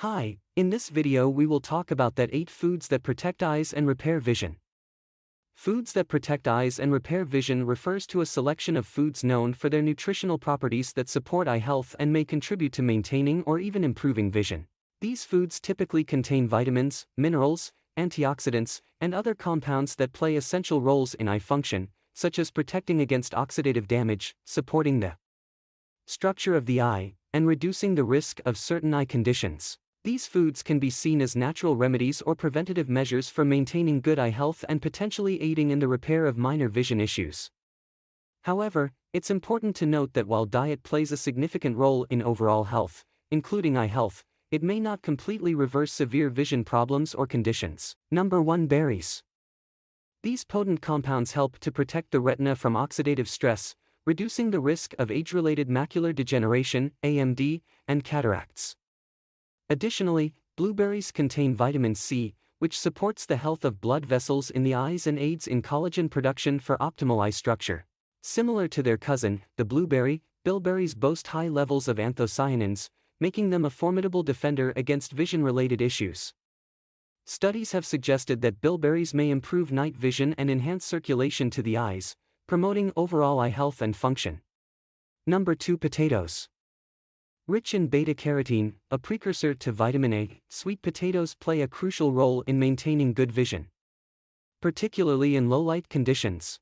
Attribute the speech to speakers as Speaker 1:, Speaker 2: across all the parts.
Speaker 1: Hi, in this video we will talk about that 8 foods that protect eyes and repair vision. Foods that protect eyes and repair vision refers to a selection of foods known for their nutritional properties that support eye health and may contribute to maintaining or even improving vision. These foods typically contain vitamins, minerals, antioxidants, and other compounds that play essential roles in eye function, such as protecting against oxidative damage, supporting the structure of the eye, and reducing the risk of certain eye conditions. These foods can be seen as natural remedies or preventative measures for maintaining good eye health and potentially aiding in the repair of minor vision issues. However, it's important to note that while diet plays a significant role in overall health, including eye health, it may not completely reverse severe vision problems or conditions. Number 1. Berries. These potent compounds help to protect the retina from oxidative stress, reducing the risk of age-related macular degeneration, AMD, and cataracts. Additionally, blueberries contain vitamin C, which supports the health of blood vessels in the eyes and aids in collagen production for optimal eye structure. Similar to their cousin, the blueberry, bilberries boast high levels of anthocyanins, making them a formidable defender against vision-related issues. Studies have suggested that bilberries may improve night vision and enhance circulation to the eyes, promoting overall eye health and function. Number 2. Potatoes. Rich in beta-carotene, a precursor to vitamin A, sweet potatoes play a crucial role in maintaining good vision, particularly in low-light conditions.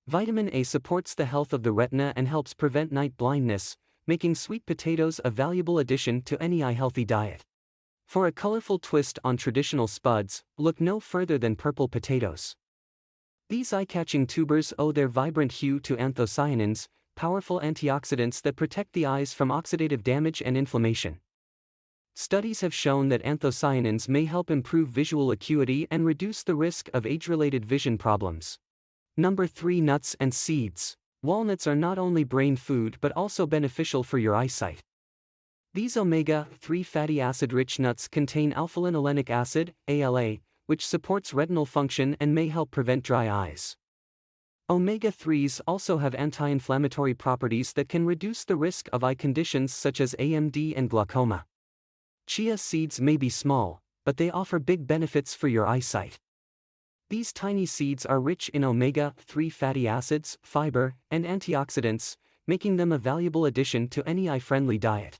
Speaker 1: Vitamin A supports the health of the retina and helps prevent night blindness, making sweet potatoes a valuable addition to any eye-healthy diet. For a colorful twist on traditional spuds, look no further than purple potatoes. These eye-catching tubers owe their vibrant hue to anthocyanins, powerful antioxidants that protect the eyes from oxidative damage and inflammation. Studies have shown that anthocyanins may help improve visual acuity and reduce the risk of age-related vision problems. Number 3. Nuts and seeds. Walnuts are not only brain food but also beneficial for your eyesight. These omega-3 fatty acid-rich nuts contain alpha-linolenic acid, ALA, which supports retinal function and may help prevent dry eyes. Omega-3s also have anti-inflammatory properties that can reduce the risk of eye conditions such as AMD and glaucoma. Chia seeds may be small, but they offer big benefits for your eyesight. These tiny seeds are rich in omega-3 fatty acids, fiber, and antioxidants, making them a valuable addition to any eye-friendly diet.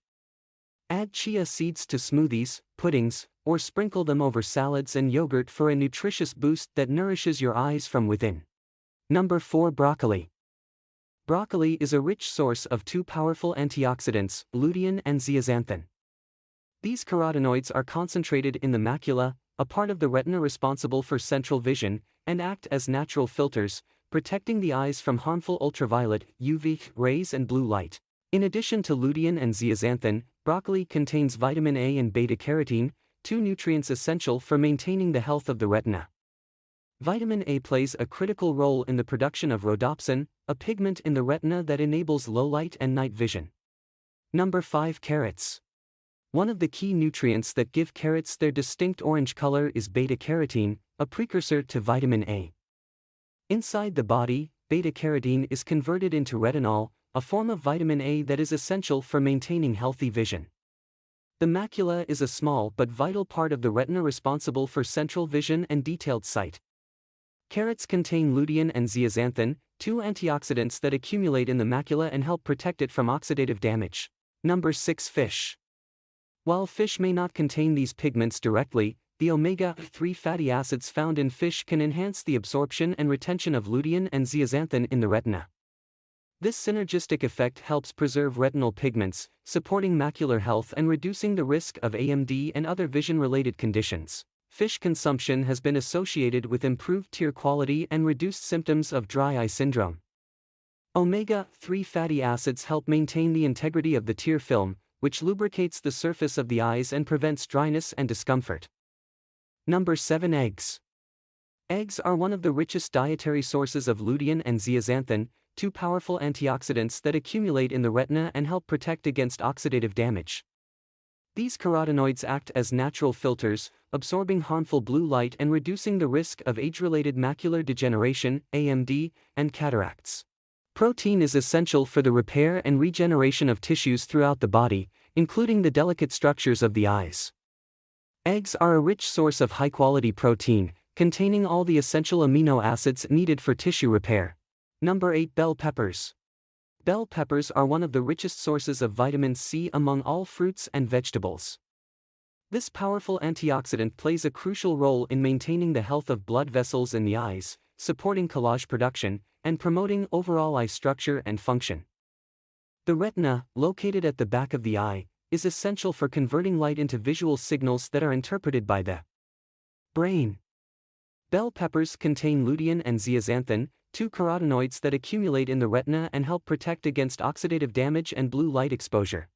Speaker 1: Add chia seeds to smoothies, puddings, or sprinkle them over salads and yogurt for a nutritious boost that nourishes your eyes from within. Number 4. Broccoli. Broccoli is a rich source of 2 powerful antioxidants, lutein and zeaxanthin. These carotenoids are concentrated in the macula, a part of the retina responsible for central vision, and act as natural filters, protecting the eyes from harmful ultraviolet, UV, rays and blue light. In addition to lutein and zeaxanthin, broccoli contains vitamin A and beta-carotene, 2 nutrients essential for maintaining the health of the retina. Vitamin A plays a critical role in the production of rhodopsin, a pigment in the retina that enables low-light and night vision. Number 5. Carrots. One of the key nutrients that give carrots their distinct orange color is beta-carotene, a precursor to vitamin A. Inside the body, beta-carotene is converted into retinal, a form of vitamin A that is essential for maintaining healthy vision. The macula is a small but vital part of the retina responsible for central vision and detailed sight. Carrots contain lutein and zeaxanthin, 2 antioxidants that accumulate in the macula and help protect it from oxidative damage. Number 6. Fish. While fish may not contain these pigments directly, the omega-3 fatty acids found in fish can enhance the absorption and retention of lutein and zeaxanthin in the retina. This synergistic effect helps preserve retinal pigments, supporting macular health and reducing the risk of AMD and other vision-related conditions. Fish consumption has been associated with improved tear quality and reduced symptoms of dry eye syndrome. Omega-3 fatty acids help maintain the integrity of the tear film, which lubricates the surface of the eyes and prevents dryness and discomfort. Number 7. Eggs. Eggs are one of the richest dietary sources of lutein and zeaxanthin, 2 powerful antioxidants that accumulate in the retina and help protect against oxidative damage. These carotenoids act as natural filters, absorbing harmful blue light and reducing the risk of age-related macular degeneration, AMD, and cataracts. Protein is essential for the repair and regeneration of tissues throughout the body, including the delicate structures of the eyes. Eggs are a rich source of high-quality protein, containing all the essential amino acids needed for tissue repair. Number 8. Bell peppers. Bell peppers are one of the richest sources of vitamin C among all fruits and vegetables. This powerful antioxidant plays a crucial role in maintaining the health of blood vessels in the eyes, supporting collagen production, and promoting overall eye structure and function. The retina, located at the back of the eye, is essential for converting light into visual signals that are interpreted by the brain. Bell peppers contain lutein and zeaxanthin, two carotenoids that accumulate in the retina and help protect against oxidative damage and blue light exposure.